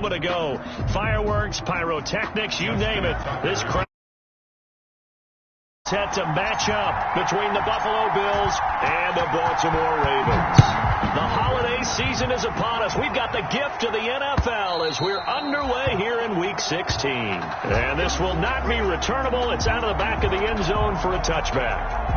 moment ago. Fireworks, pyrotechnics, you name it. This crowd set to match up between the Buffalo Bills and the Baltimore Ravens. The holiday season is upon us. We've got the gift of the NFL as we're underway here in Week 16. And this will not be returnable. It's out of the back of the end zone for a touchback.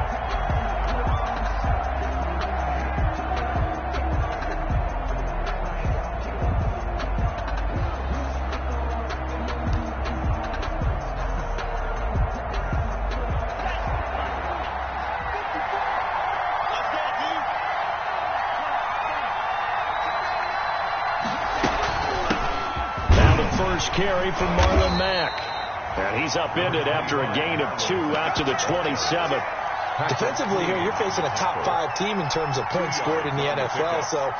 Carry from Marlon Mack. And he's upended after a gain of 2 out to the 27. Defensively here, you're facing a top 5 team in terms of points scored in the NFL. So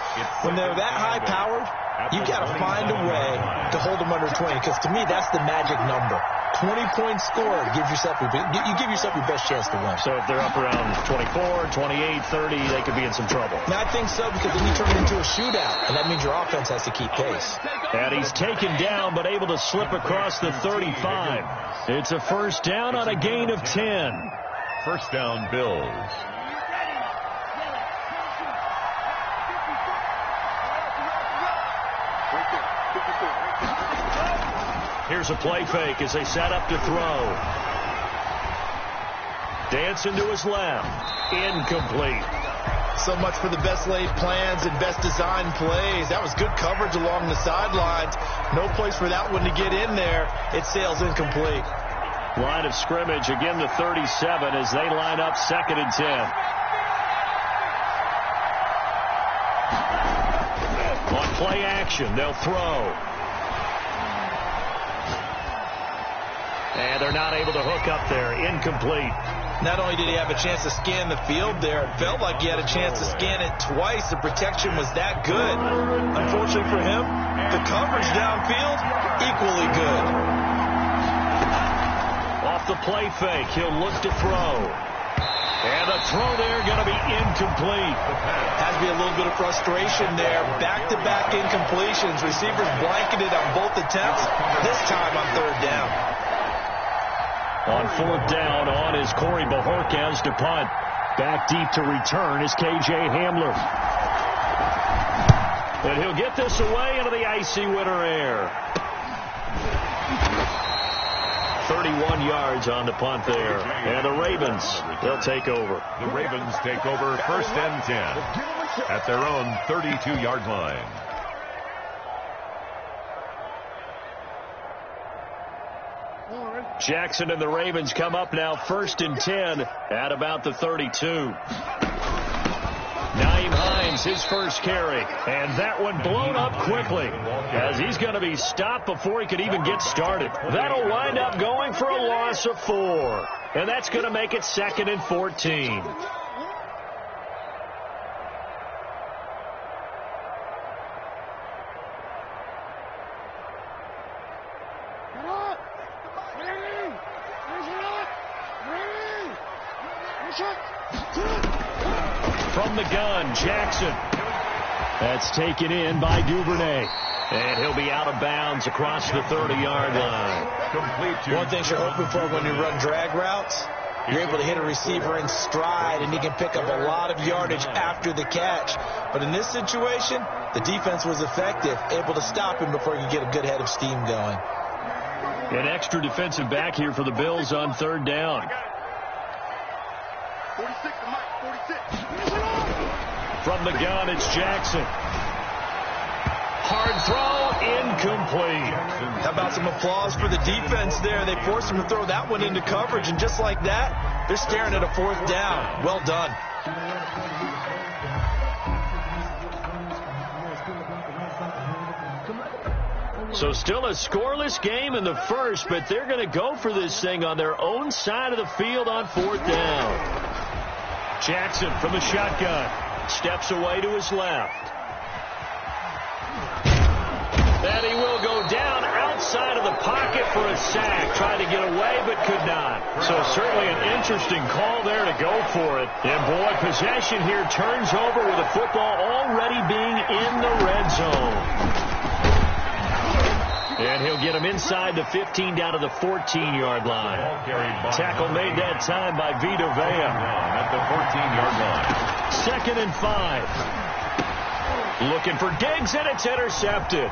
when they're that high-powered, you got to find a way to hold them under 20. Because to me, that's the magic number. 20 points scored, you give yourself your best chance to win. So if they're up around 24, 28, 30, they could be in some trouble. Now, I think so, because then you turn it into a shootout, and that means your offense has to keep pace. And he's taken down, but able to slip across the 35. It's a first down on a gain of 10. First down, Bills. Here's a play fake as they set up to throw. Dancing to his left. Incomplete. So much for the best laid plans and best designed plays. That was good coverage along the sidelines. No place for that one to get in there. It sails incomplete. Line of scrimmage, again the 37 as they line up 2nd and 10. On play action, they'll throw. And they're not able to hook up there. Incomplete. Not only did he have a chance to scan the field there, it felt like he had a chance to scan it twice. The protection was that good. Unfortunately for him, the coverage downfield, equally good. Off the play fake, he'll look to throw. And the throw there going to be incomplete. Has to be a little bit of frustration there. Back-to-back incompletions. Receivers blanketed on both attempts. This time on 3rd down. On 4th down, on is Corey Bojorquez to punt. Back deep to return is K.J. Hamler. And he'll get this away into the icy winter air. 31 yards on the punt there. And the Ravens, they'll take over. The Ravens take over 1st and 10 at their own 32-yard line. Jackson and the Ravens come up now 1st and 10 at about the 32. Nyheim Hines, his first carry. And that one blown up quickly as he's going to be stopped before he could even get started. That'll wind up going for a loss of 4. And that's going to make it 2nd and 14. From the gun, Jackson. That's taken in by Duvernay. And he'll be out of bounds across the 30-yard line. One thing you're hoping for when you run drag routes, you're able to hit a receiver in stride, and he can pick up a lot of yardage after the catch. But in this situation, the defense was effective, able to stop him before he could get a good head of steam going. An extra defensive back here for the Bills on 3rd down. 46 to Mike, 46. From the gun, it's Jackson. Hard throw, incomplete. How about some applause for the defense there? They forced him to throw that one into coverage, and just like that, they're staring at a 4th down. Well done. So still a scoreless game in the first, but they're going to go for this thing on their own side of the field on 4th down. Jackson from the shotgun. Steps away to his left. And he will go down outside of the pocket for a sack. Tried to get away, but could not. So certainly an interesting call there to go for it. And boy, possession here turns over with the football already being in the red zone. And he'll get him inside the 15 down to the 14-yard line. Tackle made that time by Vita Vea. At the 14-yard line. 2nd and 5. Looking for Diggs, and it's intercepted.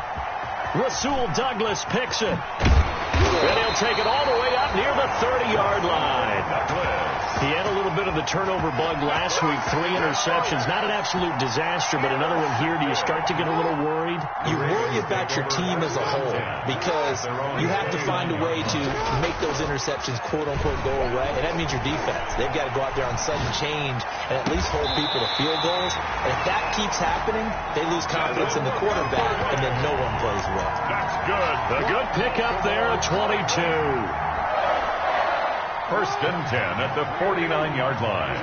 Rasul Douglas picks it. And he'll take it all the way up near the 30-yard line. He had a little bit of the turnover bug last week, 3 interceptions. Not an absolute disaster, but another one here. Do you start to get a little worried? You worry about your team as a whole because you have to find a way to make those interceptions, quote-unquote, go away, and that means your defense. They've got to go out there on sudden change and at least hold people to field goals. And if that keeps happening, they lose confidence in the quarterback, and then no one plays well. That's good. A good pickup there at 22. 1st and 10 at the 49-yard line.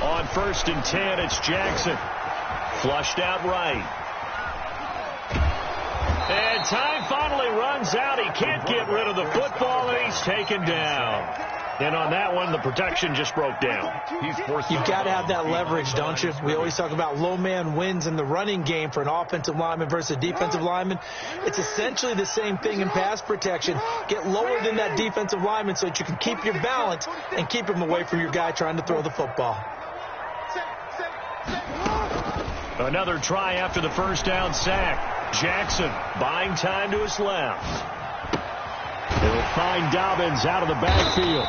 On 1st and 10, it's Jackson. Flushed out right. And time finally runs out. He can't get rid of the football, and he's taken down. And on that one, the protection just broke down. You've got to have that leverage, don't you? We always talk about low man wins in the running game for an offensive lineman versus a defensive lineman. It's essentially the same thing in pass protection. Get lower than that defensive lineman so that you can keep your balance and keep him away from your guy trying to throw the football. Another try after the 1st down sack. Jackson buying time to his left. He'll find Dobbins out of the backfield.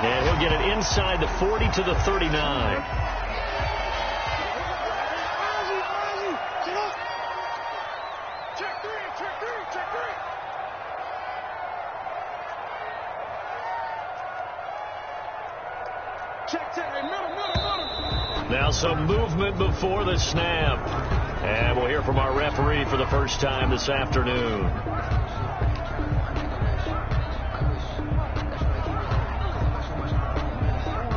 And he'll get it inside the 40 to the 39. Now some movement before the snap. And we'll hear from our referee for the first time this afternoon.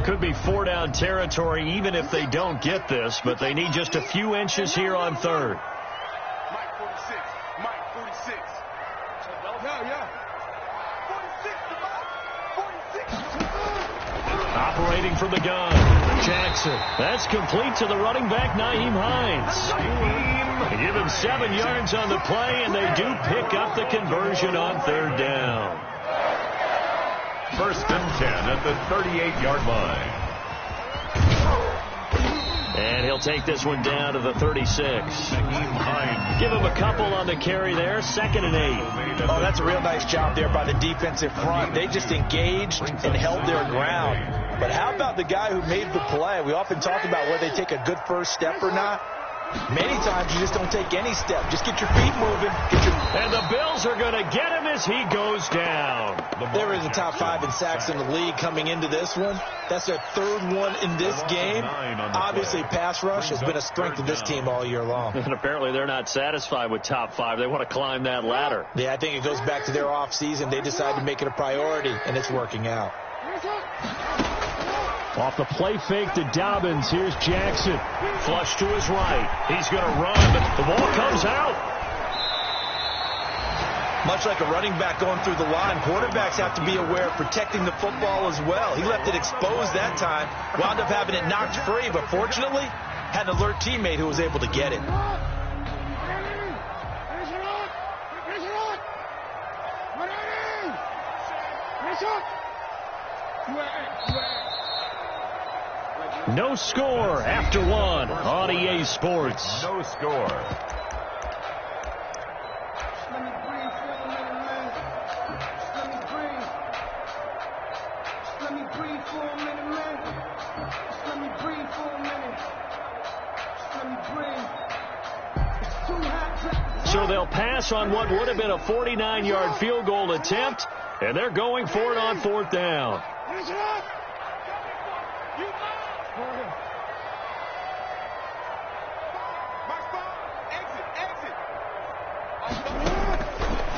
Could be 4-down territory even if they don't get this, but they need just a few inches here on 3rd. Mike 46. Mike 46. Yeah. 46. Operating from the gun. Jackson. That's complete to the running back, Nyheim Hines. They give him 7 yards on the play, and they do pick up the conversion on 3rd down. 1st and 10 at the 38-yard line. And he'll take this one down to the 36. Give him a couple on the carry there. 2nd and 8. Oh, that's a real nice job there by the defensive front. They just engaged and held their ground. But how about the guy who made the play? We often talk about whether they take a good first step or not. Many times you just don't take any step. Just get your feet moving. And the Bills are going to get him as he goes down. There is a top 5 in sacks in the league coming into this one. That's their 3rd one in this game. Obviously, pass rush has been a strength of this team all year long. And apparently they're not satisfied with top 5. They want to climb that ladder. Yeah, I think it goes back to their offseason. They decided to make it a priority, and it's working out. Off the play fake to Dobbins. Here's Jackson. Flush to his right. He's going to run, but the ball comes out. Much like a running back going through the line, quarterbacks have to be aware of protecting the football as well. He left it exposed that time, wound up having it knocked free, but fortunately, had an alert teammate who was able to get it. No score after 1 on EA Sports. No score. So they'll pass on what would have been a 49-yard field goal attempt, and they're going for it on 4th down.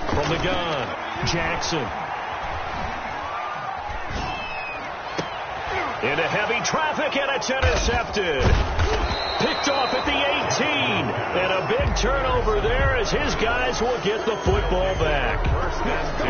From the gun, Jackson. Into heavy traffic, and it's intercepted. Picked off at the 18. And a big turnover there as his guys will get the football back.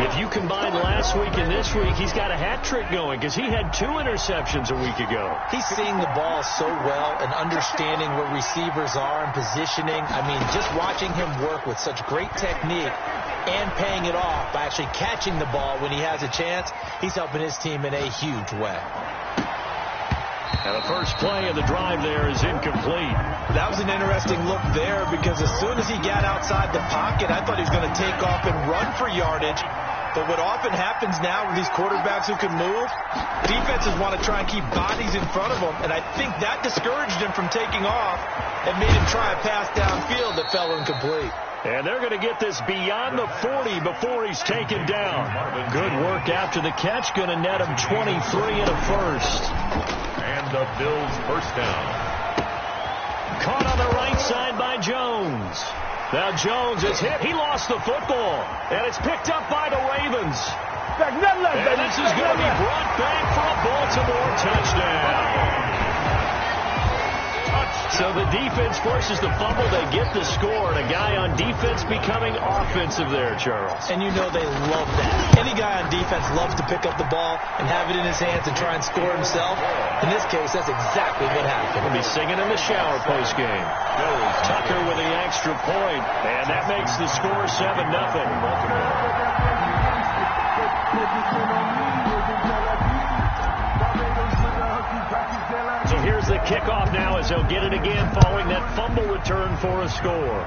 If you combine last week and this week, he's got a hat trick going because he had 2 interceptions a week ago. He's seeing the ball so well and understanding where receivers are and positioning. I mean, just watching him work with such great technique and paying it off by actually catching the ball when he has a chance, he's helping his team in a huge way. And the first play of the drive there is incomplete. That was an interesting look there because as soon as he got outside the pocket, I thought he was going to take off and run for yardage. But what often happens now with these quarterbacks who can move, defenses want to try and keep bodies in front of them. And I think that discouraged him from taking off and made him try a pass downfield that fell incomplete. And they're going to get this beyond the 40 before he's taken down. Good work after the catch. Going to net him 23 and a first. And the Bills first down. Caught on the right side by Jones. Now Jones is hit. He lost the football. And it's picked up by the Ravens. And this is going to be brought back for a Baltimore touchdown. So the defense forces the fumble. They get the score. And a guy on defense becoming offensive there, Charles. And you know they love that. Any guy on defense loves to pick up the ball and have it in his hands and try and score himself. In this case, that's exactly what happened. He'll be singing in the shower postgame. Tucker with the extra point. And that makes the score 7-0. So here's the kickoff now as they'll get it again following that fumble return for a score.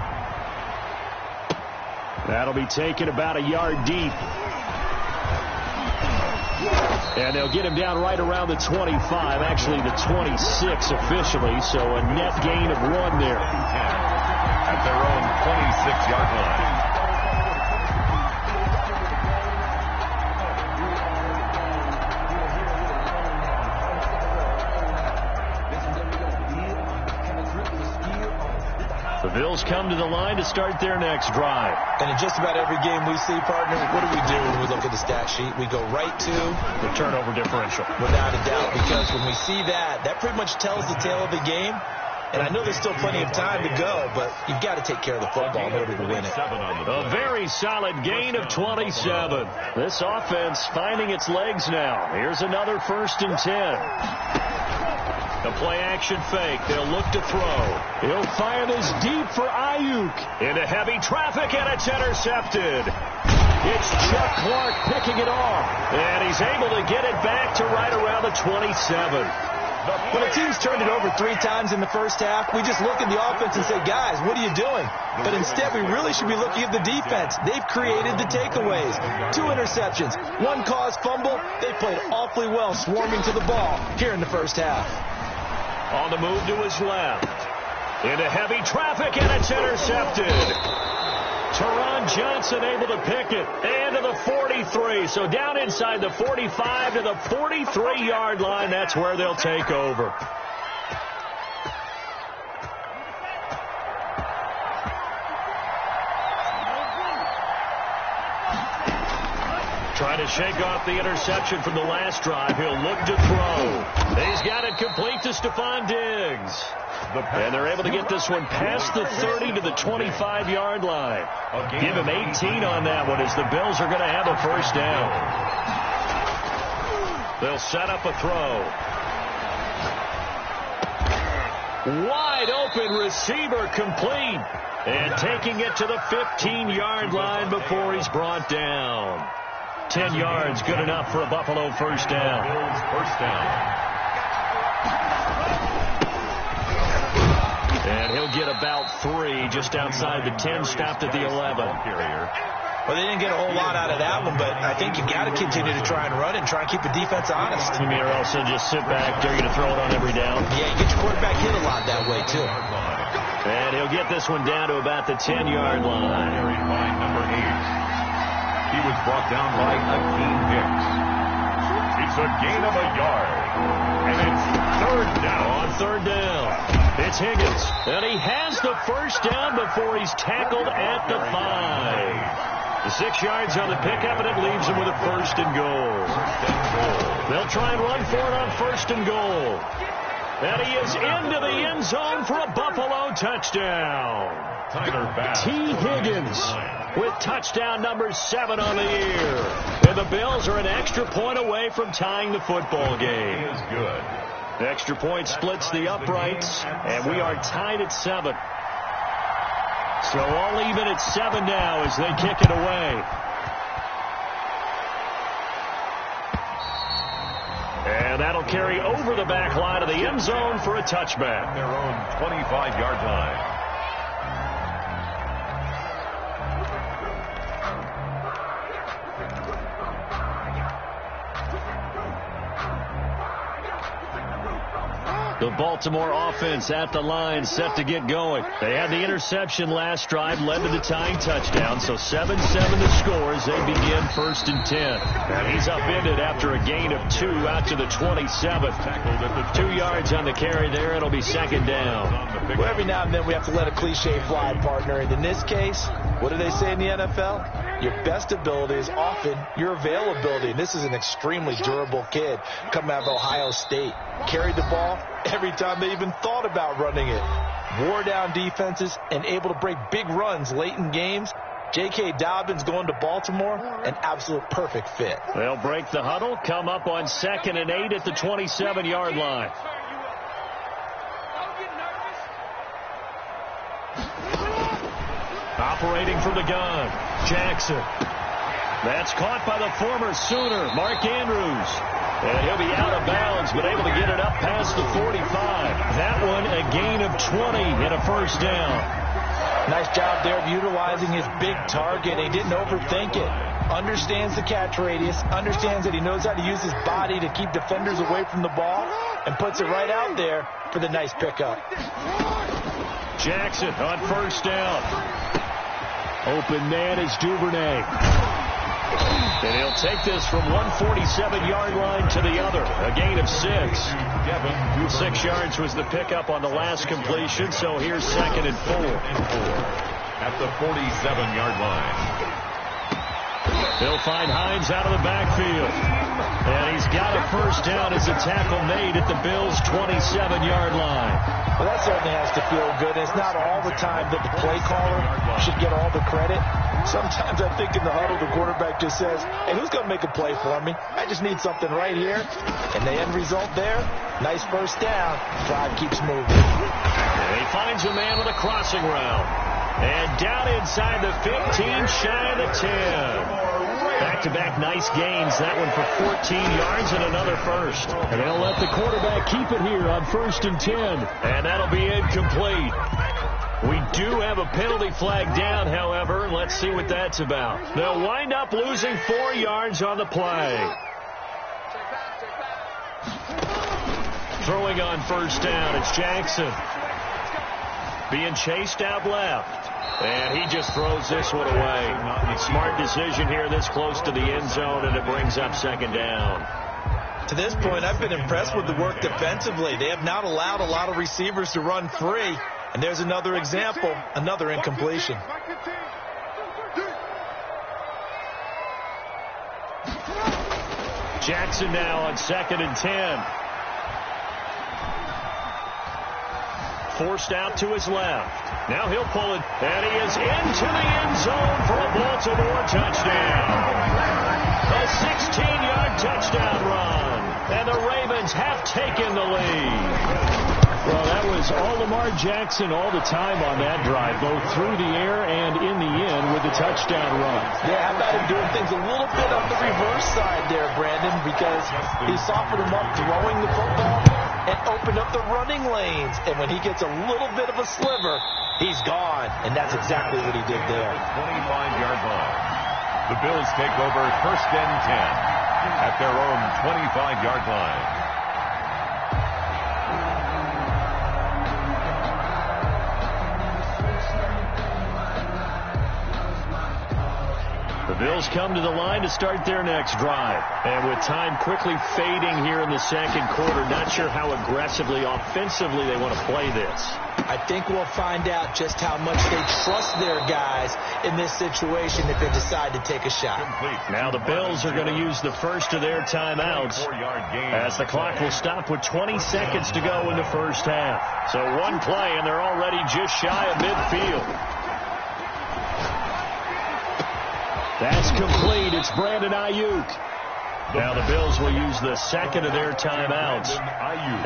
That'll be taken about a yard deep. And they'll get him down right around the 25, actually the 26 officially, so a net gain of 1 there. At their own 26-yard line. The Bills come to the line to start their next drive. And in just about every game we see, partner, what do when we look at the stat sheet? We go right to the turnover differential. Without a doubt, because when we see that, that pretty much tells the tale of the game. And I know there's still plenty of time to go, but you've got to take care of the football in order to win it. A very solid gain of 27. This offense finding its legs now. Here's another 1st and 10. The play-action fake. They'll look to throw. He'll fire this deep for Ayuk. Into heavy traffic, and it's intercepted. It's Chuck Clark picking it off. And he's able to get it back to right around the 27. When a team's turned it over 3 times in the first half, we just look at the offense and say, guys, what are you doing? But instead, we really should be looking at the defense. They've created the takeaways. 2 interceptions, 1 caused fumble. They played awfully well swarming to the ball here in the first half. On the move to his left. Into heavy traffic, and it's intercepted. Teron Johnson able to pick it. And to the 43. So down inside the 45 to the 43-yard line. That's where they'll take over. Trying to shake off the interception from the last drive. He'll look to throw. He's got it complete to Stephon Diggs. And they're able to get this one past the 30 to the 25-yard line. Give him 18 on that one as the Bills are going to have a first down. They'll set up a throw. Wide open receiver complete. And taking it to the 15-yard line before he's brought down. 10 yards, good enough for a Buffalo first down. Bills first down. And he'll get about 3 just outside the 10, stopped at the 11. Well, they didn't get a whole lot out of that one, but I think you've got to continue to try and run it and try and keep the defense honest. You mean, or also just sit back, dare you to throw it on every down? Yeah, you get your quarterback hit a lot that way, too. And he'll get this one down to about the 10-yard line. Carried by number 8. He was brought down by Akeem Hicks. It's a gain of a yard. And it's 3rd down. On 3rd down, it's Higgins. And he has the first down before he's tackled at the 5. The 6 yards on the pickup, and it leaves him with a 1st and goal. They'll try and run for it on 1st and goal. And he is into the end zone for a Buffalo touchdown. Tyler Bass. T. Higgins with touchdown number 7 on the year. And the Bills are an extra point away from tying the football game. He is good. The extra point splits the uprights, and we are tied at 7. So all even at 7 now as they kick it away. And that'll carry over the back line of the end zone for a touchback. Their own 25-yard line. The Baltimore offense at the line, set to get going. They had the interception last drive, led to the tying touchdown. So 7-7 the score as they begin 1st and 10. And he's upended after a gain of 2 out to the 27th. Tackled at the 2 yards on the carry there. It'll be 2nd down. Well, every now and then we have to let a cliche fly, partner. And in this case, what do they say in the NFL? Your best ability is often your availability. And this is an extremely durable kid coming out of Ohio State. Carried the ball every time they even thought about running it. Wore down defenses and able to break big runs late in games. J.K. Dobbins going to Baltimore, an absolute perfect fit. They'll break the huddle, come up on 2nd and 8 at the 27-yard line. Operating from the gun, Jackson. That's caught by the former Sooner, Mark Andrews. And he'll be out of bounds, but able to get it up past the 45. That one a gain of 20 and a 1st down. Nice job there of utilizing his big target. He didn't overthink it. Understands the catch radius. Understands that he knows how to use his body to keep defenders away from the ball. And puts it right out there for the nice pickup. Jackson on 1st down. Open man is Duvernay. And he'll take this from 147-yard line to the other. A gain of 6. 6 yards was the pickup on the last completion, so here's 2nd and 4. At the 47-yard line. They'll find Hines out of the backfield. And he's got a 1st down as a tackle made at the Bills' 27-yard line. Well, that certainly has to feel good. It's not all the time that the play caller should get all the credit. Sometimes I think in the huddle, the quarterback just says, hey, who's going to make a play for me? I just need something right here. And the end result there, nice 1st down. Drive keeps moving. And he finds a man with a crossing route. And down inside the 15, shy of the 10. Back-to-back nice gains. That one for 14 yards and another 1st. And they'll let the quarterback keep it here on 1st and 10. And that'll be incomplete. We do have a penalty flag down, however. Let's see what that's about. They'll wind up losing 4 yards on the play. Throwing on 1st down, it's Jackson. Being chased out left. And he just throws this one away. Smart decision here this close to the end zone, and it brings up 2nd down. To this point, I've been impressed with the work defensively. They have not allowed a lot of receivers to run free. And there's another example, another incompletion. Jackson now on 2nd and 10. Forced out to his left. Now he'll pull it, and he is into the end zone for a Baltimore touchdown. A 16-yard touchdown run, and the Ravens have taken the lead. Well, that was all Lamar Jackson all the time on that drive, both through the air and in the end with the touchdown run. Yeah, how about him doing things a little bit on the reverse side there, Brandon, because he softened him up throwing the football and opened up the running lanes. And when he gets a little bit of a sliver, he's gone. And that's exactly what he did there. 25-yard line. The Bills take over 1st and 10 at their own 25-yard line. The Bills come to the line to start their next drive. And with time quickly fading here in the 2nd quarter, not sure how aggressively, offensively they want to play this. I think we'll find out just how much they trust their guys in this situation if they decide to take a shot. Now the Bills are going to use the first of their timeouts as the clock will stop with 20 seconds to go in the 1st half. So one play and they're already just shy of midfield. That's complete. It's Brandon Ayuk. Now the Bills will use the second of their timeouts,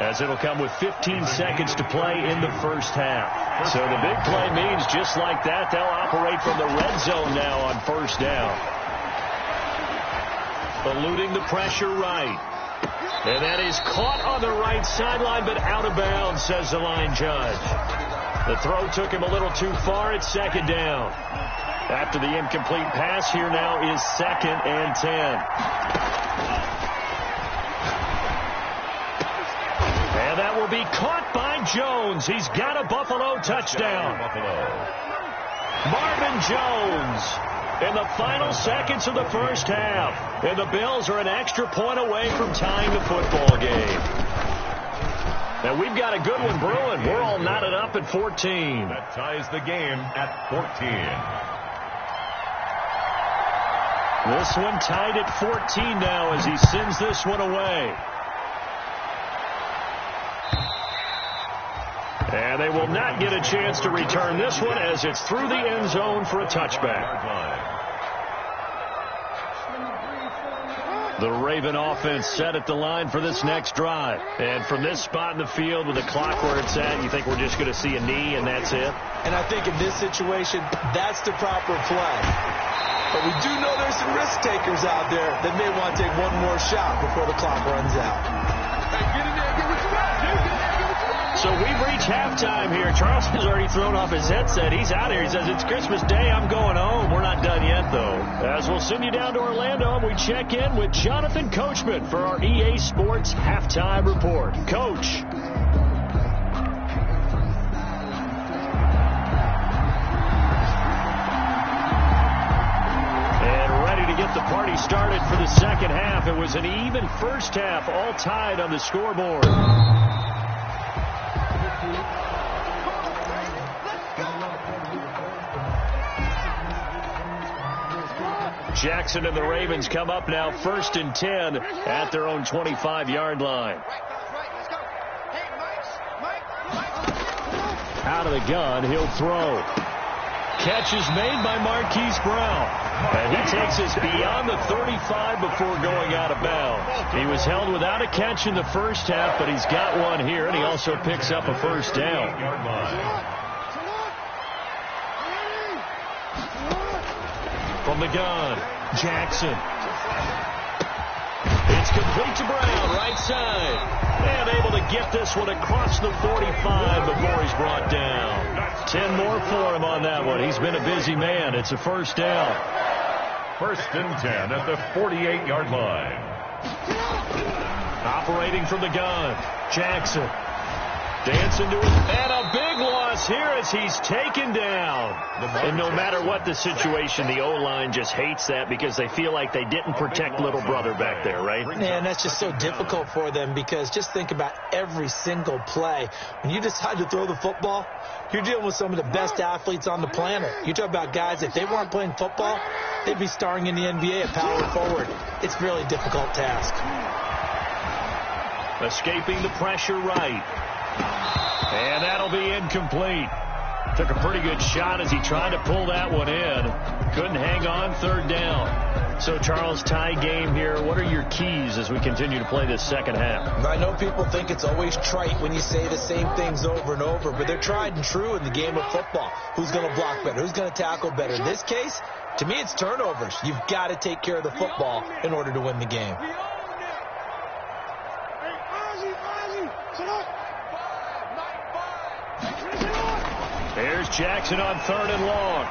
as it'll come with 15 seconds to play in the first half. So the big play means just like that, they'll operate from the red zone now on first down. Eluding the pressure right. And that is caught on the right sideline, but out of bounds, says the line judge. The throw took him a little too far. It's second down. After the incomplete pass, here now is 2nd and 10. And that will be caught by Jones. He's got a Buffalo touchdown. Marvin Jones in the final seconds of the first half. And the Bills are an extra point away from tying the football game. Now we've got a good one brewing. We're all knotted up at 14. That ties the game at 14. This one tied at 14 now as he sends this one away. And they will not get a chance to return this one as it's through the end zone for a touchback. The Raven offense set at the line for this next drive. And from this spot in the field with the clock where it's at, you think we're just going to see a knee and that's it? And I think in this situation, that's the proper play. But we do know there's some risk takers out there that may want to take one more shot before the clock runs out. Hey, get in there, get what you got, dude. So we've reached halftime here. Charles has already thrown off his headset. He's out here. He says, it's Christmas Day. I'm going home. We're not done yet, though. As we'll send you down to Orlando, and we check in with Jonathan Coachman for our EA Sports Halftime Report. Coach. And ready to get the party started for the second half. It was an even first half, all tied on the scoreboard. Jackson and the Ravens come up now 1st and 10 at their own 25-yard line. Out of the gun, he'll throw. Catch is made by Marquise Brown. And he takes us beyond the 35 before going out of bounds. He was held without a catch in the first half, but he's got one here, and he also picks up a first down. From the gun, Jackson. It's complete to Brown, right side. And able to get this one across the 45 before he's brought down. 10 more for him on that one. He's been a busy man. It's a first down. 1st and 10 at the 48-yard line. Operating from the gun, Jackson. Dancing to it. And a big loss here as he's taken down. And no matter what the situation, the O-line just hates that because they feel like they didn't protect little brother back there, right? And that's just so difficult for them because just think about every single play. When you decide to throw the football, you're dealing with some of the best athletes on the planet. You talk about guys, if they weren't playing football, they'd be starring in the NBA at power forward. It's a really difficult task. Escaping the pressure right. And that'll be incomplete. Took a pretty good shot as he tried to pull that one in. Couldn't hang on, 3rd down. So, Charles, tie game here. What are your keys as we continue to play this second half? I know people think it's always trite when you say the same things over and over, but they're tried and true in the game of football. Who's going to block better? Who's going to tackle better? In this case, to me, it's turnovers. You've got to take care of the football in order to win the game. There's Jackson on 3rd and long.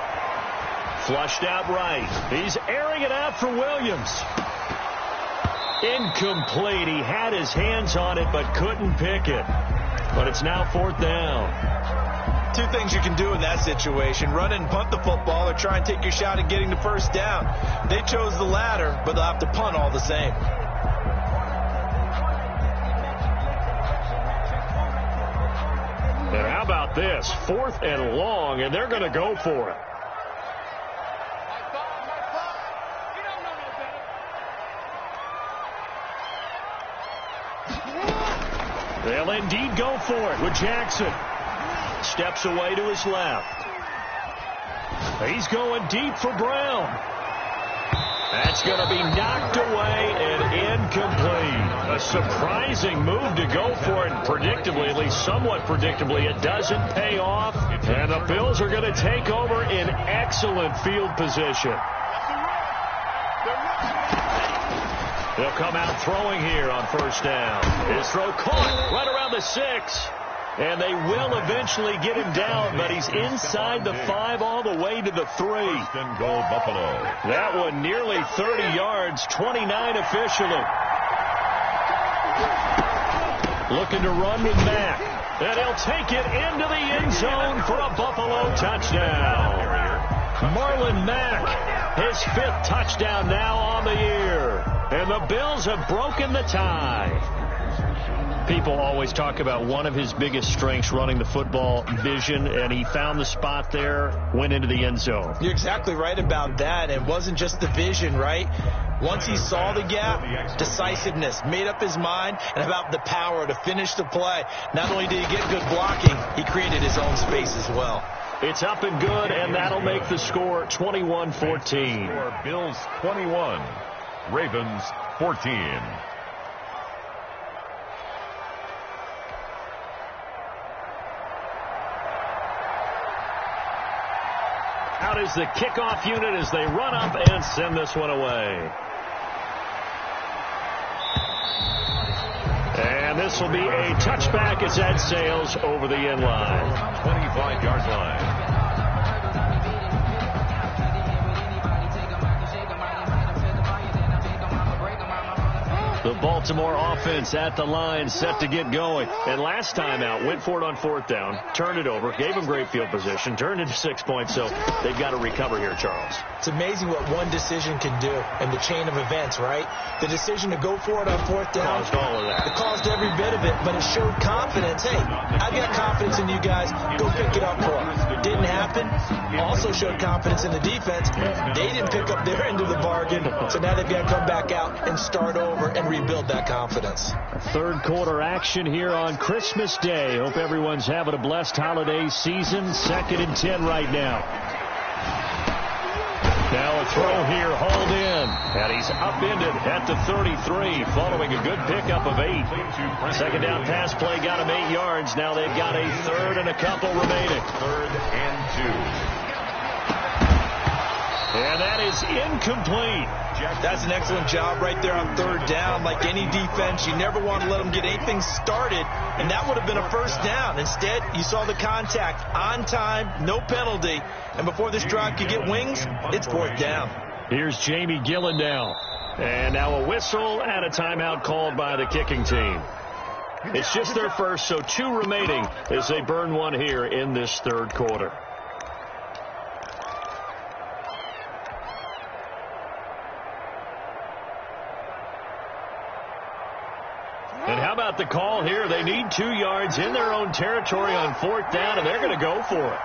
Flushed out right. He's airing it out for Williams. Incomplete. He had his hands on it but couldn't pick it. But it's now 4th down. 2 things you can do in that situation. Run and punt the football or try and take your shot at getting the first down. They chose the latter, but they'll have to punt all the same. And how about this? 4th and long, and they're going to go for it. They'll indeed go for it with Jackson. Steps away to his left. He's going deep for Brown. That's going to be knocked away and incomplete. A surprising move to go for it, predictably, at least somewhat predictably. It doesn't pay off, and the Bills are going to take over in excellent field position. They'll come out throwing here on first down. His throw caught right around the 6. And they will eventually get him down, but he's inside the 5 all the way to the 3. First and goal, Buffalo. That one nearly 30 yards, 29 officially. Looking to run with Mack. And he'll take it into the end zone for a Buffalo touchdown. Marlon Mack, his 5th touchdown now on the year. And the Bills have broken the tie. People always talk about one of his biggest strengths, running the football, vision, and he found the spot there, went into the end zone. You're exactly right about that. It wasn't just the vision, right? Once he saw the gap, decisiveness, made up his mind, and about the power to finish the play. Not only did he get good blocking, he created his own space as well. It's up and good, and that'll make the score 21-14. Bills 21, Ravens 14. Out is the kickoff unit as they run up and send this one away. And this will be a touchback as that sails over the end line. 25-yard line. The Baltimore offense at the line, set to get going. And last time out, went for it on 4th down, turned it over, gave them great field position, turned into 6 points, so they've got to recover here, Charles. It's amazing what one decision can do in the chain of events, right? The decision to go for it on 4th down. Caused all of that. It caused every bit of it, but it showed confidence. Hey, I've got confidence in you guys. Go pick it up for them. Didn't happen. Also showed confidence in the defense. They didn't pick up their end of the bargain, so now they've got to come back out and start over and rebuild that confidence. Third quarter action here on Christmas Day. Hope everyone's having a blessed holiday season. 2nd and 10 right now. Now a throw here, hauled in, and he's upended at the 33 following a good pickup of 8. 2nd down pass play got him 8 yards. Now they've got a 3rd and a couple remaining. 3rd and 2. And that is incomplete. That's an excellent job right there on 3rd down. Like any defense, you never want to let them get anything started, and that would have been a 1st down. Instead, you saw the contact on time, no penalty, and before this drive could get wings, it's 4th down. Here's Jamie Gillen now. And now a whistle and a timeout called by the kicking team. It's just their first, so 2 remaining as they burn one here in this 3rd quarter. And how about the call here? They need 2 yards in their own territory on 4th down, and they're going to go for it.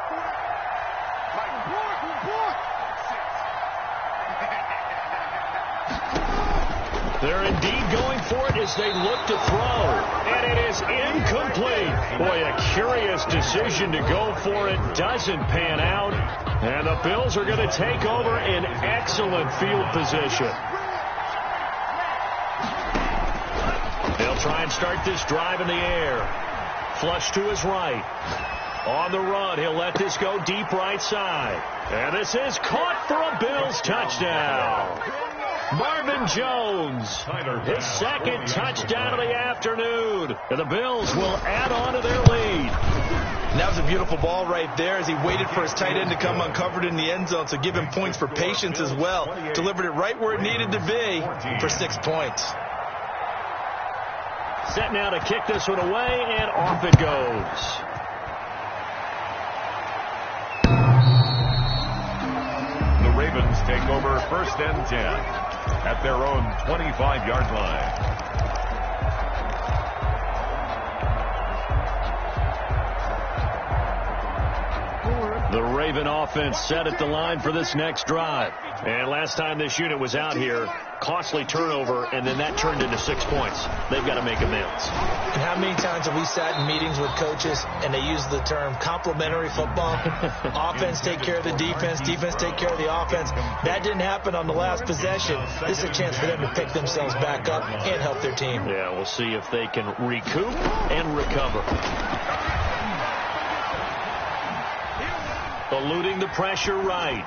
They're indeed going for it as they look to throw. And it is incomplete. Boy, a curious decision to go for it. Doesn't pan out. And the Bills are going to take over in excellent field position. They'll try and start this drive in the air. Flush to his right. On the run, he'll let this go deep right side. And this is caught for a Bills touchdown. Marvin Jones, his 2nd touchdown of the afternoon. And the Bills will add on to their lead. And that was a beautiful ball right there as he waited for his tight end to come uncovered in the end zone, so give him points for patience as well. Delivered it right where it needed to be for 6 points. Set now to kick this one away, and off it goes. The Ravens take over 1st and 10 at their own 25-yard line. The Raven offense set at the line for this next drive. And last time this unit was out here, costly turnover, and then that turned into 6 points. They've got to make amends. And how many times have we sat in meetings with coaches and they use the term complementary football? Offense take care of the defense, defense take care of the offense. That didn't happen on the last possession. This is a chance for them to pick themselves back up and help their team. Yeah, we'll see if they can recoup and recover. Eluding the pressure right.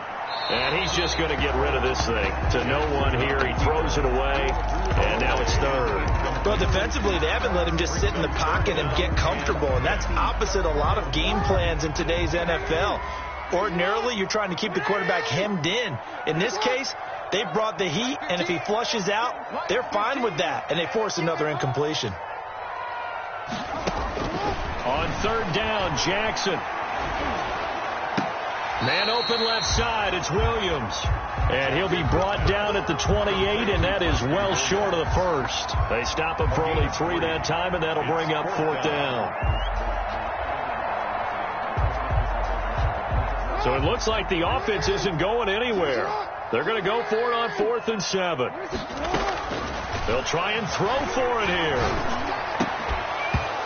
And he's just going to get rid of this thing. To no one here. He throws it away. And now it's third. Well, defensively, they haven't let him just sit in the pocket and get comfortable. And that's opposite a lot of game plans in today's NFL. Ordinarily, you're trying to keep the quarterback hemmed in. In this case, they brought the heat. And if he flushes out, they're fine with that. And they force another incompletion. On third down, Jackson. Man open left side, it's Williams. And he'll be brought down at the 28, and that is well short of the first. They stop him for only 3 that time, and that'll bring up fourth down. So it looks like the offense isn't going anywhere. They're going to go for it on 4th and 7. They'll try and throw for it here.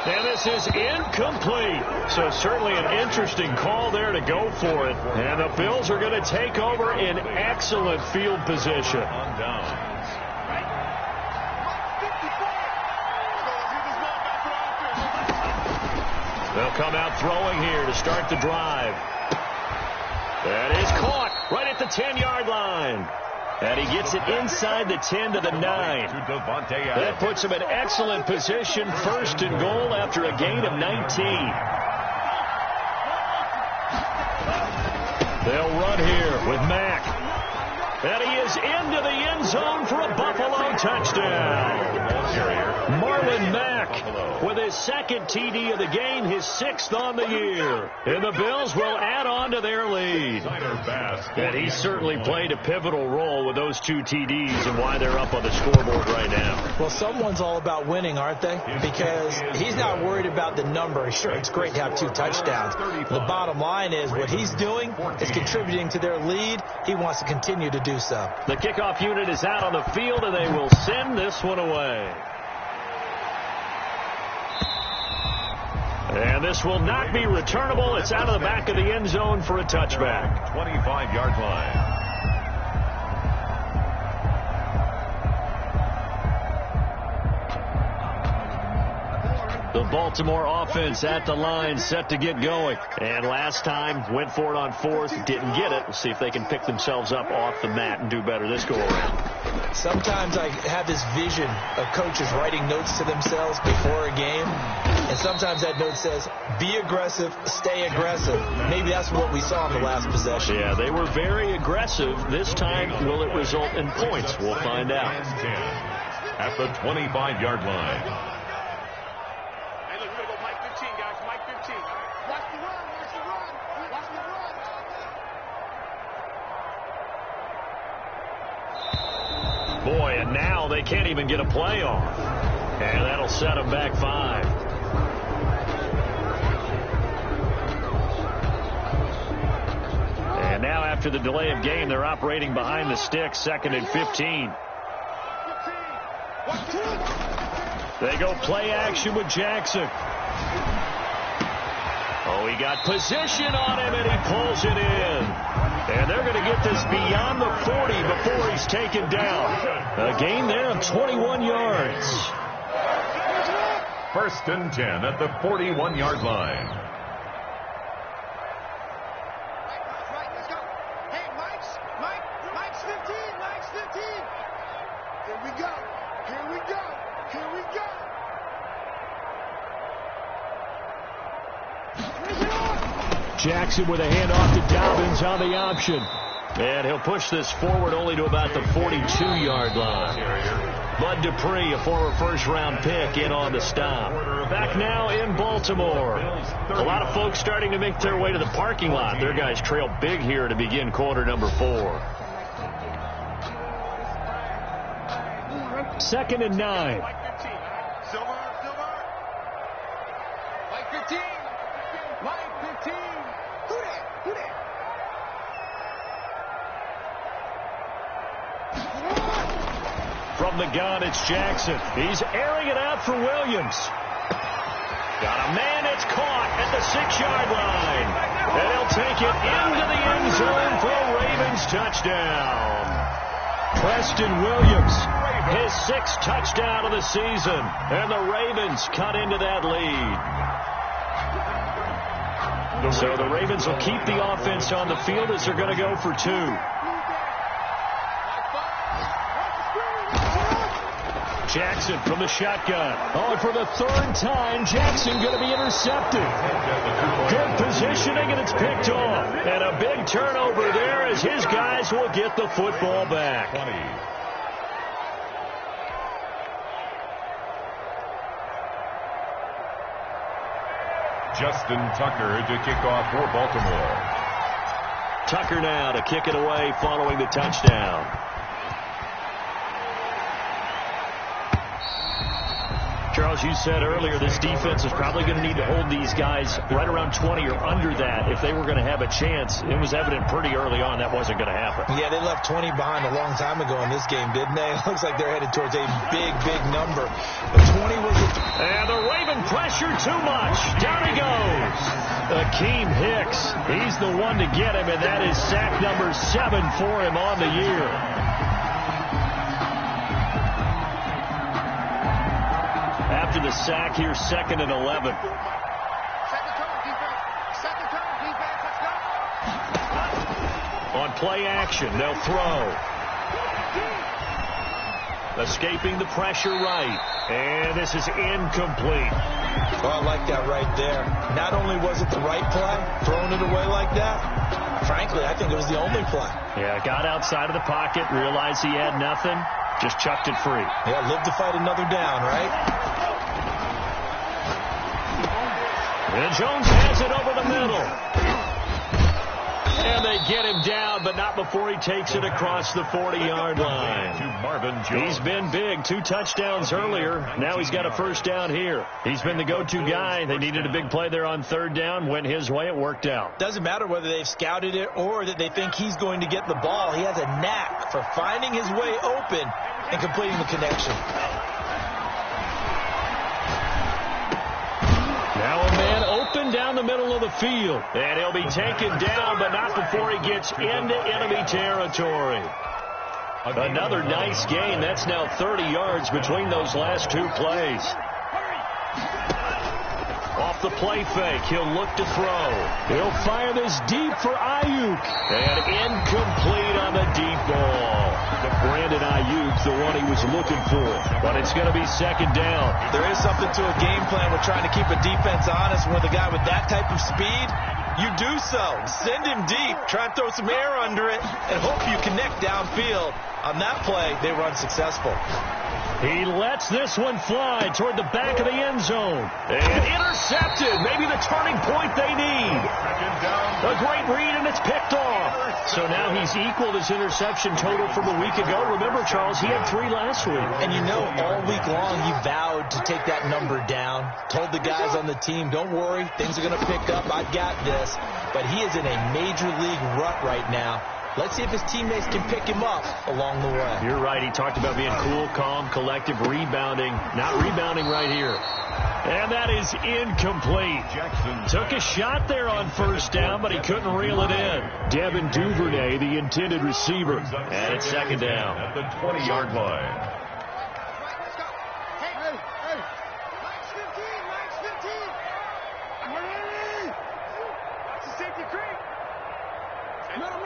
And this is incomplete. So certainly an interesting call there to go for it. And the Bills are going to take over in excellent field position. They'll come out throwing here to start the drive. That is caught right at the 10-yard line. And he gets it inside the 10 to the 9. That puts him in excellent position, 1st and goal after a gain of 19. They'll run here with Mack. And he is into the end zone for a Buffalo touchdown. Marlon Mack with his 2nd TD of the game, his 6th on the year. And the Bills will add on to their lead. And he certainly played a pivotal role with those 2 TDs and why they're up on the scoreboard right now. Well, someone's all about winning, aren't they? Because he's not worried about the number. Sure, it's great to have 2 touchdowns. The bottom line is what he's doing is contributing to their lead. He wants to continue to do so. The kickoff unit is out on the field, and they will send this one away. And this will not be returnable. It's out of the back of the end zone for a touchback. 25-yard line. The Baltimore offense at the line, set to get going. And last time, went for it on 4th, didn't get it. We'll see if they can pick themselves up off the mat and do better this go-around. Sometimes I have this vision of coaches writing notes to themselves before a game. And sometimes that note says, be aggressive, stay aggressive. Maybe that's what we saw in the last possession. Yeah, they were very aggressive. This time, will it result in points? We'll find out. At the 25-yard line. Boy, and now they can't even get a play off. And that'll set them back 5. And now after the delay of game, they're operating behind the sticks, 2nd and 15. They go play action with Jackson. Oh, he got position on him, and he pulls it in. And they're going to get this beyond the 40 before he's taken down. A gain there of 21 yards. 1st and 10 at the 41-yard line. Hey, Mike's 15. Mike's 15. Here we go. Here we go. Here we go. Jackson with a handoff to Dobbins on the option. And he'll push this forward only to about the 42-yard line. Bud Dupree, a former first-round pick, in on the stop. Back now in Baltimore. A lot of folks starting to make their way to the parking lot. Their guys trail big here to begin quarter number 4. 2nd and 9. Silver. Mike 15. Mike 15. Who that? From the gun, it's Jackson. He's airing it out for Williams. Got a man, it's caught at the 6-yard line. And he'll take it into the end zone for a Ravens touchdown. Preston Williams, his 6th touchdown of the season. And the Ravens cut into that lead. So the Ravens will keep the offense on the field as they're going to go for 2. Jackson from the shotgun. Oh, and for the 3rd time, Jackson going to be intercepted. Good positioning, and it's picked off. And a big turnover there as his guys will get the football back. Justin Tucker to kick off for Baltimore. Tucker now to kick it away following the touchdown. Charles, you said earlier this defense is probably going to need to hold these guys right around 20 or under that if they were going to have a chance. It was evident pretty early on that wasn't going to happen. Yeah, they left 20 behind a long time ago in this game, didn't they? It looks like they're headed towards a big, big number. But 20 was a... And the Raven pressure too much. Down he goes. Akeem Hicks. He's the one to get him, and that is sack number 7 for him on the year. After the sack here, 2nd and 11. On play action, they'll throw. Escaping the pressure right. And this is incomplete. Oh, I like that right there. Not only was it the right play, throwing it away like that, frankly, I think it was the only play. Yeah, got outside of the pocket, realized he had nothing, just chucked it free. Yeah, live to fight another down, right? And Jones has it over the middle. And they get him down, but not before he takes it across the 40-yard line. To Marvin Jones. He's been big. 2 touchdowns earlier. Now he's got a first down here. He's been the go-to guy. They needed a big play there on 3rd down. Went his way. It worked out. Doesn't matter whether they've scouted it or that they think he's going to get the ball. He has a knack for finding his way open and completing the connection. Now a man open down the middle of the field. And he'll be taken down, but not before he gets into enemy territory. Another nice gain. That's now 30 yards between those last 2 plays. Off the play fake, he'll look to throw. He'll fire this deep for Ayuk. And incomplete on the deep ball. Brandon Ayuk, the one he was looking for. But it's going to be 2nd down. There is something to a game plan with trying to keep a defense honest. With a guy with that type of speed, you do so. Send him deep. Try and throw some air under it and hope you connect downfield. On that play, they run successful. He lets this one fly toward the back of the end zone. And intercepted. Maybe the turning point they need. A great read, and it's picked off. So now he's equaled his interception total from a week ago. Remember, Charles, he had 3 last week. And you know, all week long, he vowed to take that number down. Told the guys on the team, don't worry, things are going to pick up. I've got this. But he is in a major league rut right now. Let's see if his teammates can pick him up along the way. You're right. He talked about being cool, calm, collective, rebounding. Not rebounding right here. And that is incomplete. Jackson took a shot there on 1st down, but he couldn't reel it in. Devin Duvernay, the intended receiver. And it's 2nd down. At the 20-yard line. Hey. Max 15. Ready? That's a safety creep. No.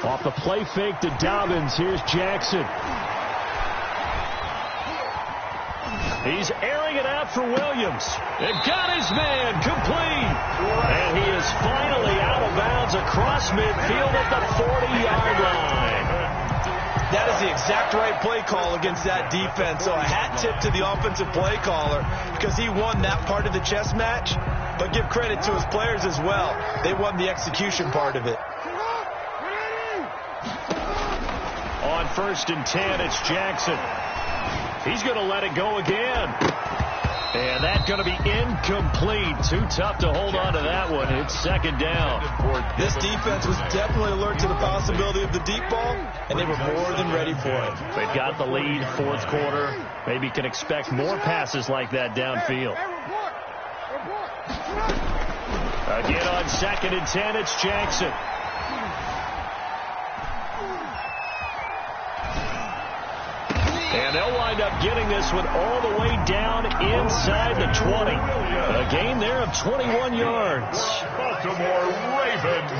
Off the play fake to Dobbins. Here's Jackson. He's airing it out for Williams. And got his man complete. And he is finally out of bounds across midfield at the 40-yard line. That is the exact right play call against that defense. So a hat tip to the offensive play caller because he won that part of the chess match. But give credit to his players as well. They won the execution part of it. On 1st and 10, it's Jackson. He's going to let it go again. And that's going to be incomplete. Too tough to hold on to that one. It's second down. This defense was definitely alert to the possibility of the deep ball, and they were more than ready for it. They've got the lead, fourth quarter. Maybe can expect more passes like that downfield. Again on 2nd and 10, it's Jackson. And they'll wind up getting this one all the way down inside the 20. A gain there of 21 yards. Baltimore Ravens.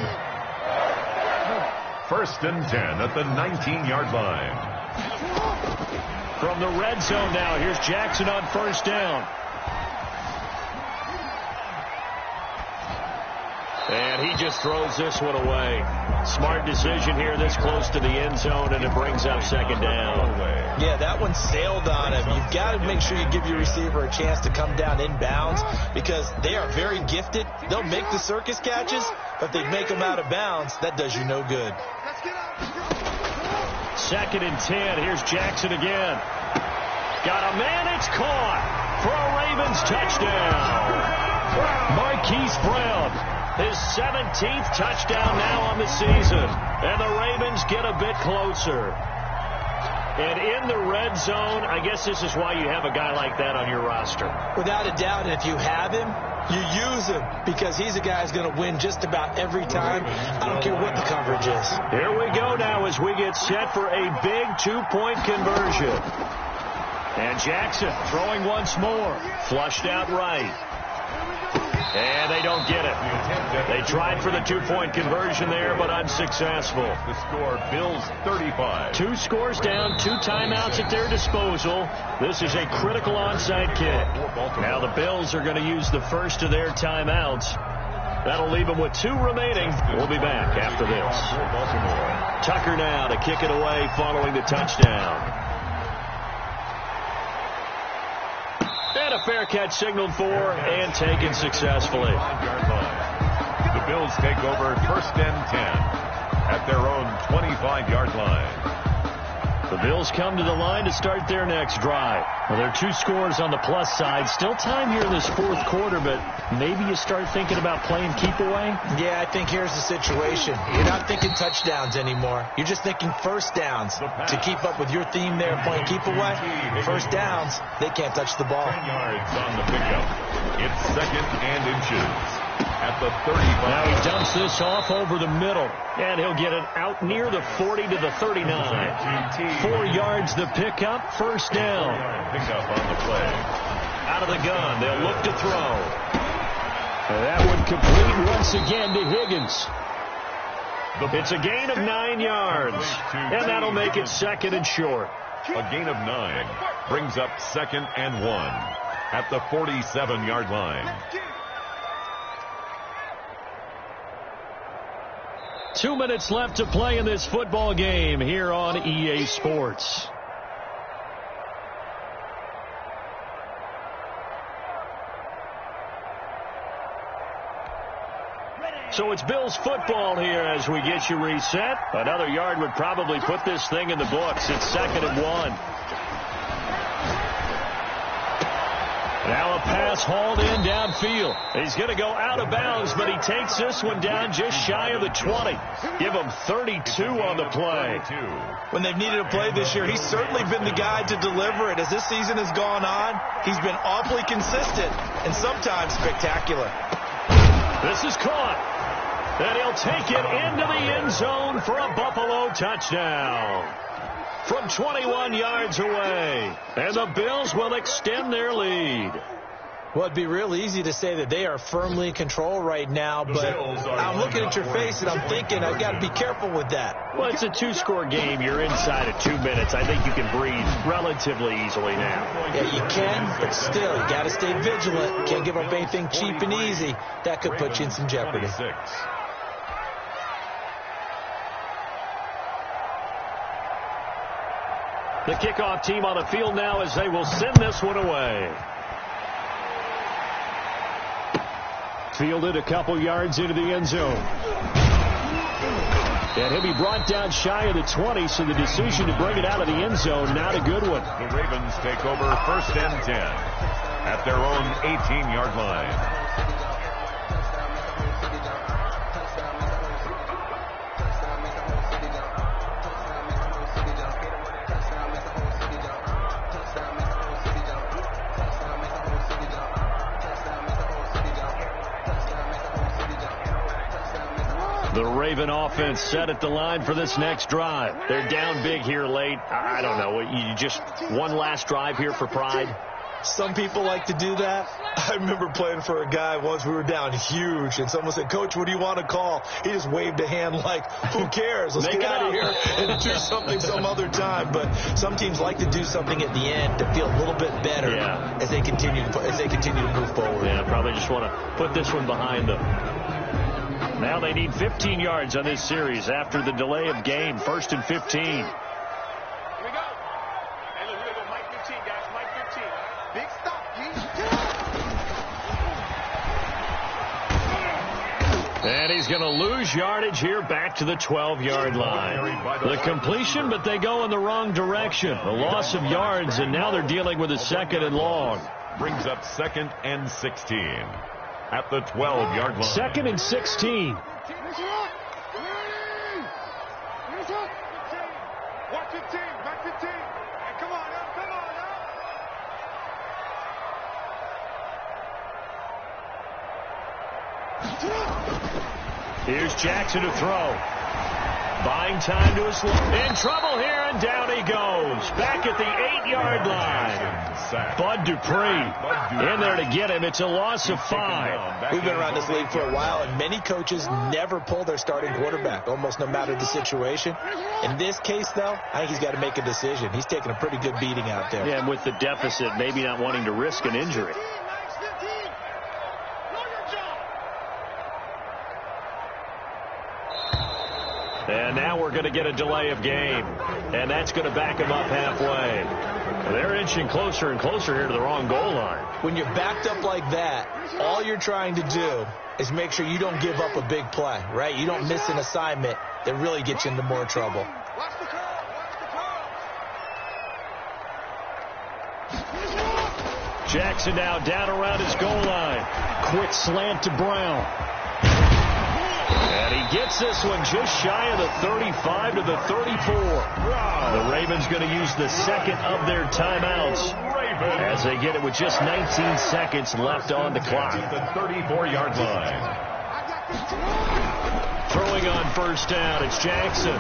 1st and 10 at the 19-yard line. From the red zone now, here's Jackson on 1st down. And he just throws this one away. Smart decision here this close to the end zone, and it brings up 2nd down. Yeah, that one sailed on him. You've got to make sure you give your receiver a chance to come down inbounds because they are very gifted. They'll make the circus catches, but they make them out of bounds. That does you no good. 2nd and 10. Here's Jackson again. Got a man. It's caught for a Ravens touchdown. Marquise Brown. His 17th touchdown now on the season. And the Ravens get a bit closer. And in the red zone, I guess this is why you have a guy like that on your roster. Without a doubt, and if you have him, you use him because he's a guy who's going to win just about every time. I don't care what the coverage is. Here we go now as we get set for a big 2-point conversion. And Jackson throwing once more. Flushed out right. And they don't get it. They tried for the 2-point conversion there, but unsuccessful. The score, Bills 35. 2 scores down, 2 timeouts at their disposal. This is a critical onside kick. Now the Bills are going to use the first of their timeouts. That'll leave them with 2 remaining. We'll be back after this. Tucker now to kick it away following the touchdown. And a fair catch signaled for and taken successfully. The Bills take over 1st and 10 at their own 25-yard line. The Bills come to the line to start their next drive. Well, there are 2 scores on the plus side. Still time here in this fourth quarter, but maybe you start thinking about playing keep away? Yeah, I think here's the situation. You're not thinking touchdowns anymore. You're just thinking first downs. To keep up with your theme there, playing keep away, first downs, they can't touch the ball. 10 yards on the pickup. It's 2nd and inches. At the 35. Now he dumps this off over the middle, and he'll get it out near the 40 to the 39. 4 yards the pickup, first down. Pickup on the play. Out of the gun, they'll look to throw. And that one complete once again to Higgins. It's a gain of 9 yards, and that'll make it 2nd and short. A gain of 9 brings up 2nd and 1 at the 47-yard line. 2 minutes left to play in this football game here on EA Sports. So it's Bills football here as we get you reset. Another yard would probably put this thing in the books. It's 2nd and 1. Now a pass hauled in downfield. He's going to go out of bounds, but he takes this one down just shy of the 20. Give him 32 on the play. When they've needed a play this year, he's certainly been the guy to deliver it. As this season has gone on, he's been awfully consistent and sometimes spectacular. This is caught. And he'll take it into the end zone for a Buffalo touchdown. From 21 yards away. And the Bills will extend their lead. Well, it'd be real easy to say that they are firmly in control right now, but I'm looking at your face and I'm thinking I've got to be careful with that. Well, it's a 2-score game. You're inside of 2 minutes. I think you can breathe relatively easily now. Yeah, you can, but still, you got to stay vigilant. Can't give up anything cheap and easy. That could put you in some jeopardy. The kickoff team on the field now as they will send this one away. Fielded a couple yards into the end zone. And he'll be brought down shy of the 20, so the decision to bring it out of the end zone, not a good one. The Ravens take over 1st and 10. at their own 18-yard line. The Raven offense set at the line for this next drive. They're down big here late. I don't know. You just one last drive here for pride? Some people like to do that. I remember playing for a guy once. We were down huge, and someone said, "Coach, what do you want to call?" He just waved a hand like, "Who cares? Let's get out of here and do something some other time." But some teams like to do something at the end to feel a little bit better as they continue to move forward. Yeah, probably just want to put this one behind them. Now they need 15 yards on this series after the delay of game. 1st and 15. Here we go. Hey, look, we're going to go Mike 15, guys. Mike 15. Big stop, G. And he's going to lose yardage here back to the 12-yard line. The completion, but they go in the wrong direction. A loss of yards, and now they're dealing with a 2nd and long. Brings up 2nd and 16 at the 12-yard line. 2nd and 16. Watch 15. Mike 15. Hey, come on now. Come on now. Here's Jackson to throw. Buying time to his left. In trouble here, and down he goes. Back at the 8-yard line. Bud Dupree in there to get him. It's a loss of 5. We've been around this league for a while, and many coaches never pull their starting quarterback, almost no matter the situation. In this case, though, I think he's got to make a decision. He's taking a pretty good beating out there. Yeah, and with the deficit, maybe not wanting to risk an injury. And now we're going to get a delay of game. And that's going to back them up halfway. They're inching closer and closer here to the wrong goal line. When you're backed up like that, all you're trying to do is make sure you don't give up a big play, right? You don't miss an assignment that really gets you into more trouble. Watch the curl. Jackson now down around his goal line. Quick slant to Brown. And he gets this one just shy of the 35 to the 34. The Ravens going to use the second of their timeouts as they get it with just 19 seconds left on the clock. The 34-yard line. Throwing on first down, it's Jackson.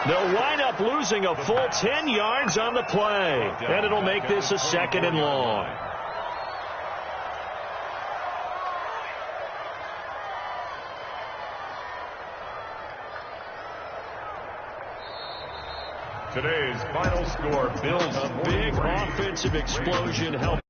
They'll wind up losing a full 10 yards on the play, and it'll make this a 2nd and long. Today's final score, Bills A big offensive explosion helped.